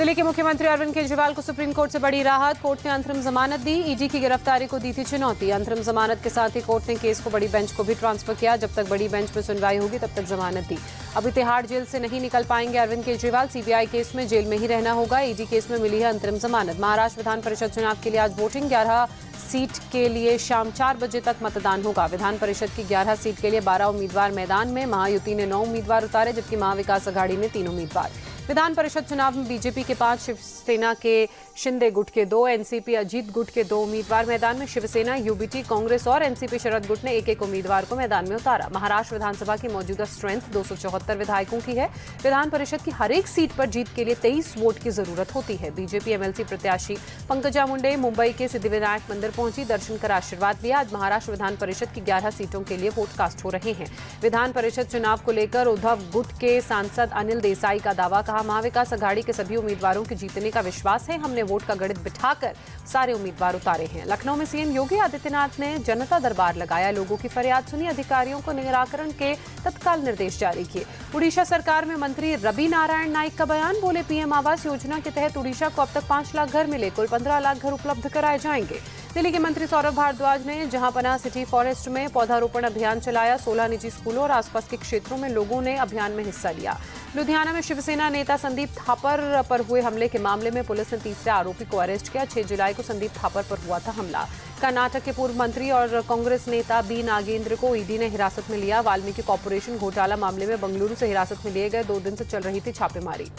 दिल्ली के मुख्यमंत्री अरविंद केजरीवाल को सुप्रीम कोर्ट से बड़ी राहत। कोर्ट ने अंतरिम जमानत दी। ईडी की गिरफ्तारी को दी थी चुनौती। अंतरिम जमानत के साथ ही कोर्ट ने केस को बड़ी बेंच को भी ट्रांसफर किया। जब तक बड़ी बेंच में सुनवाई होगी तब तक जमानत दी। अभी तिहाड़ जेल से नहीं निकल पाएंगे अरविंद केजरीवाल। सीबीआई केस में जेल में ही रहना होगा। ईडी केस में मिली है अंतरिम जमानत। महाराष्ट्र विधान परिषद चुनाव के लिए आज वोटिंग। 11 सीट के लिए शाम 4 बजे तक मतदान होगा। विधान परिषद की 11 सीट के लिए 12 उम्मीदवार मैदान में। महायुति ने 9 उम्मीदवार उतारे, जबकि महाविकास अघाड़ी ने 3 उम्मीदवार। विधान परिषद चुनाव में बीजेपी के 5, शिवसेना के शिंदे गुट के 2, एनसीपी अजीत गुट के 2 उम्मीदवार मैदान में। शिवसेना, यूबीटी, कांग्रेस और एनसीपी शरद गुट ने एक उम्मीदवार को मैदान में उतारा। महाराष्ट्र विधानसभा की मौजूदा स्ट्रेंथ 274 विधायकों की है। विधान परिषद की हर एक सीट पर जीत के लिए 23 वोट की जरूरत होती है। बीजेपी एमएलसी प्रत्याशी पंकजा मुंडे मुंबई के सिद्धिविनायक मंदिर पहुंची, दर्शन कर आशीर्वाद लिया। आज महाराष्ट्र विधान परिषद की 11 सीटों के लिए वोट कास्ट हो रहे हैं। विधान परिषद चुनाव को लेकर उद्धव गुट के सांसद अनिल देसाई का दावा। कहा, महाविकास अघाड़ी के सभी उम्मीदवारों के जीतने का विश्वास है। हमने वोट का गणित बिठाकर सारे उम्मीदवार उतारे हैं। लखनऊ में सीएम योगी आदित्यनाथ ने जनता दरबार लगाया। लोगों की फरियाद सुनी। अधिकारियों को निराकरण के तत्काल निर्देश जारी किए। उड़ीसा सरकार में मंत्री रवि नारायण नाइक का बयान। बोले, पीएम आवास योजना के तहत उड़ीसा को अब तक 5 लाख घर मिले। कुल 15 लाख घर उपलब्ध कराए जाएंगे। दिल्ली के मंत्री सौरभ भारद्वाज ने जहांपना सिटी फॉरेस्ट में पौधारोपण अभियान चलाया। 16 निजी स्कूलों और आसपास के क्षेत्रों में लोगों ने अभियान में हिस्सा लिया। लुधियाना में शिवसेना नेता संदीप थापर पर हुए हमले के मामले में पुलिस ने तीसरे आरोपी को अरेस्ट किया। 6 जुलाई को संदीप थापर पर हुआ था हमला। कर्नाटक के पूर्व मंत्री और कांग्रेस नेता बी नागेंद्र को ईडी ने हिरासत में लिया। वाल्मीकि कॉर्पोरेशन घोटाला मामले में बंगलुरु से हिरासत में लिए गए 2 दिन से चल रही थी छापेमारी।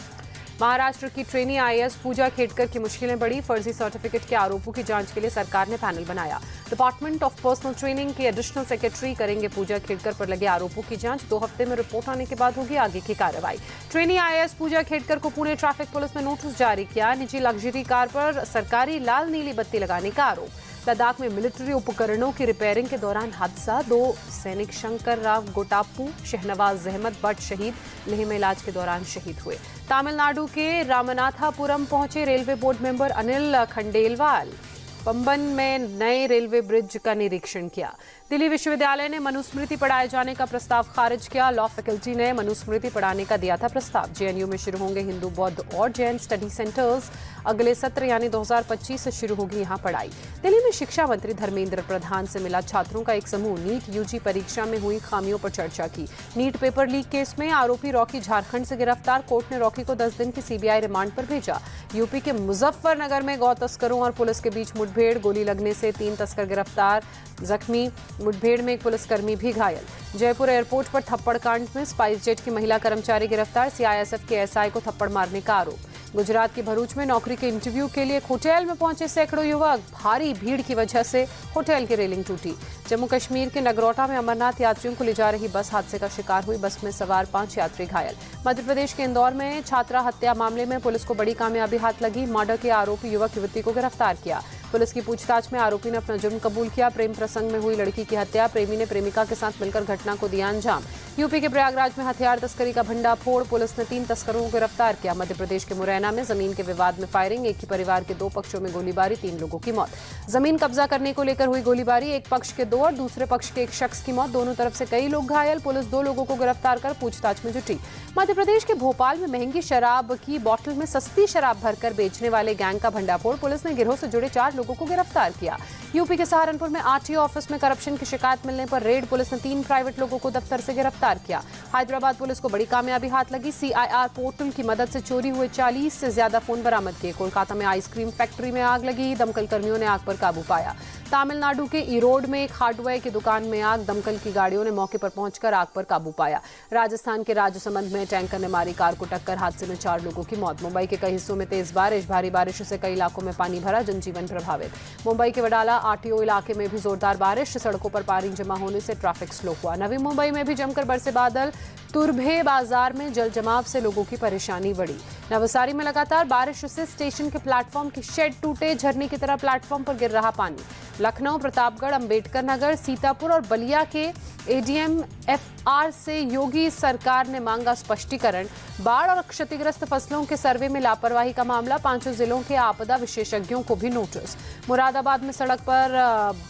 महाराष्ट्र की ट्रेनी आईएएस पूजा खेड़कर की मुश्किलें बढ़ी। फर्जी सर्टिफिकेट के आरोपों की जांच के लिए सरकार ने पैनल बनाया। डिपार्टमेंट ऑफ पर्सनल ट्रेनिंग के एडिशनल सेक्रेटरी करेंगे पूजा खेड़कर पर लगे आरोपों की जांच। 2 हफ्ते में रिपोर्ट आने के बाद होगी आगे की कार्रवाई। ट्रेनी आईएएस पूजा खेड़कर को पुणे ट्रैफिक पुलिस ने नोटिस जारी किया। निजी लग्जरी कार पर सरकारी लाल नीली बत्ती लगाने का आरोप। लद्दाख में मिलिट्री उपकरणों की रिपेयरिंग के दौरान हादसा। 2 सैनिक शंकर राव गोटाप्पू, शहनवाज अहमद भट्ट शहीद। लेह में इलाज के दौरान शहीद हुए। तमिलनाडु के रामनाथापुरम पहुंचे railway board member Anil Khandelwal. Pamban में नए रेलवे ब्रिज का निरीक्षण किया। दिल्ली विश्वविद्यालय ने मनुस्मृति पढ़ाए जाने का प्रस्ताव खारिज किया। लॉ फैकल्टी ने मनुस्मृति पढ़ाने का दिया था प्रस्ताव। जेएनयू में शुरू होंगे हिंदू, बौद्ध और जैन स्टडी सेंटर्स। अगले सत्र यानी 2025 से शुरू होगी यहां पढ़ाई। दिल्ली में शिक्षा मंत्री धर्मेंद्र प्रधान से मिला छात्रों का एक समूह। नीट यूजी परीक्षा में हुई खामियों पर चर्चा की। नीट पेपर लीक केस में आरोपी रॉकी झारखंड से गिरफ्तार। कोर्ट ने रॉकी को 10 दिन की सीबीआई रिमांड पर भेजा। यूपी के मुजफ्फरनगर में गौ तस्करों और पुलिस के बीच मुठभेड़। गोली लगने से 3 तस्कर गिरफ्तार, जख्मी। मुठभेड़ में एक पुलिसकर्मी भी घायल। जयपुर एयरपोर्ट पर थप्पड़ कांड में स्पाइस जेट की महिला कर्मचारी गिरफ्तार। सीआईएसएफ के एसआई को थप्पड़ मारने का आरोप। गुजरात के भरूच में नौकरी के इंटरव्यू के लिए एक होटल में पहुंचे सैकड़ों युवक। भारी भीड़ की वजह से होटल की रेलिंग टूटी। जम्मू कश्मीर के नगरोटा में अमरनाथ यात्रियों को ले जा रही बस हादसे का शिकार हुई। बस में सवार 5 यात्री घायल। मध्य प्रदेश के इंदौर में छात्रा हत्या मामले में पुलिस को बड़ी कामयाबी हाथ लगी। मर्डर के आरोपी युवक युवती को गिरफ्तार किया। पुलिस की पूछताछ में आरोपी ने अपना जुर्म कबूल किया। प्रेम प्रसंग में हुई लड़की की हत्या। प्रेमी ने प्रेमिका के साथ मिलकर घटना को दिया अंजाम। यूपी के प्रयागराज में हथियार तस्करी का भंडाफोड़। पुलिस ने 3 तस्करों को गिरफ्तार किया। मध्य प्रदेश के मुरैना में जमीन के विवाद में फायरिंग। एक ही परिवार के 2 पक्षों में गोलीबारी, 3 लोगों की मौत। जमीन कब्जा करने को लेकर हुई गोलीबारी। एक पक्ष के 2 और दूसरे पक्ष के 1 शख्स की मौत। दोनों तरफ से कई लोग घायल। पुलिस 2 लोगों को गिरफ्तार कर पूछताछ में जुटी। मध्य प्रदेश के भोपाल में महंगी शराब की बोतल में सस्ती शराब भरकर बेचने वाले गैंग का भंडाफोड़। पुलिस ने गिरोह से जुड़े 4 लोगों को गिरफ्तार किया। यूपी के सहारनपुर में आरटीओ ऑफिस में करप्शन की शिकायत मिलने पर रेड। पुलिस ने 3 प्राइवेट लोगों को दफ्तर से गिरफ्तार किया। हैदराबाद पुलिस को बड़ी कामयाबी हाथ लगी। सीआईआर पोर्टल की मदद से चोरी हुए 40 से ज्यादा फोन बरामद किए। कोलकाता में आइसक्रीम फैक्ट्री में आग लगी। दमकल कर्मियों ने आग पर काबू पाया। तमिलनाडु के ईरोड में एक हार्डवेयर की दुकान में आग। दमकल की गाड़ियों ने मौके पर पहुंचकर आग पर काबू पाया। राजस्थान के राजसमंद में टैंकर ने मारी कार को टक्कर। हादसे में 4 लोगों की मौत। मुंबई के कई हिस्सों में तेज बारिश। भारी बारिश से कई इलाकों में पानी भरा, जनजीवन प्रभावित। मुंबई के वडाला आरटीओ इलाके में भी जोरदार बारिश। सड़कों पर पानी जमा होने से ट्रैफिक स्लो हुआ। नवी मुंबई में भी जमकर बरसे बादल। तुरभे बाजार में जल जमाव से लोगों की परेशानी बढ़ी। नवसारी में लगातार बारिश से स्टेशन के प्लेटफॉर्म के शेड टूटे। झरने की तरह प्लेटफॉर्म पर गिर रहा पानी। लखनऊ, प्रतापगढ़, अंबेडकर नगर, सीतापुर और बलिया के एडीएम एफआर से योगी सरकार ने मांगा स्पष्टीकरण। बाढ़ और क्षतिग्रस्त फसलों के सर्वे में लापरवाही का मामला, 5 जिलों के आपदा विशेषज्ञों को भी नोटिस। मुरादाबाद में सड़क पर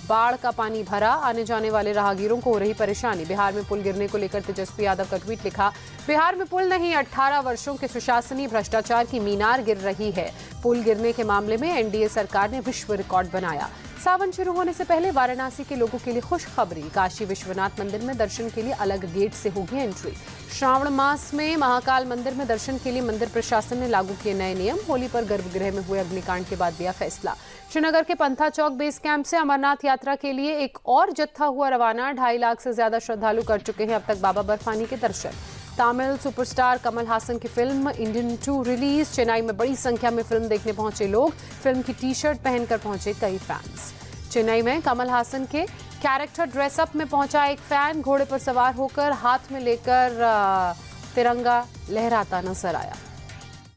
बाढ़ का पानी भरा, आने जाने वाले राहगीरों को हो रही परेशानी। बिहार में पुल गिरने को लेकर तेजस्वी यादव का ट्वीट लिखा, बिहार में पुल नहीं 18 वर्षों के सुशासनी भ्रष्टाचार की मीनार गिर रही है। पुल गिरने के मामले में एनडीए सरकार ने विश्व रिकॉर्ड बनाया। सावन शुरू होने से पहले वाराणसी के लोगों के लिए खुशखबरी, काशी विश्वनाथ मंदिर में दर्शन के लिए अलग गेट से होगी एंट्री। श्रावण मास में महाकाल मंदिर में दर्शन के लिए मंदिर प्रशासन ने लागू किए नए नियम। होली पर गर्भगृह में हुए अग्निकांड के बाद दिया फैसला। श्रीनगर के पंथा चौक बेस कैंप से अमरनाथ यात्रा के लिए एक और जत्था हुआ रवाना। 2.5 लाख से ज्यादा श्रद्धालु कर चुके हैं अब तक बाबा बर्फानी के दर्शन। तमिल सुपरस्टार कमल हासन की फिल्म इंडियन 2 रिलीज। चेन्नई में बड़ी संख्या में फिल्म देखने पहुंचे लोग। फिल्म की टी-शर्ट पहनकर पहुंचे कई फैंस। चेन्नई में कमल हासन के कैरेक्टर ड्रेसअप में पहुंचा एक फैन, घोड़े पर सवार होकर हाथ में लेकर तिरंगा लहराता नजर आया।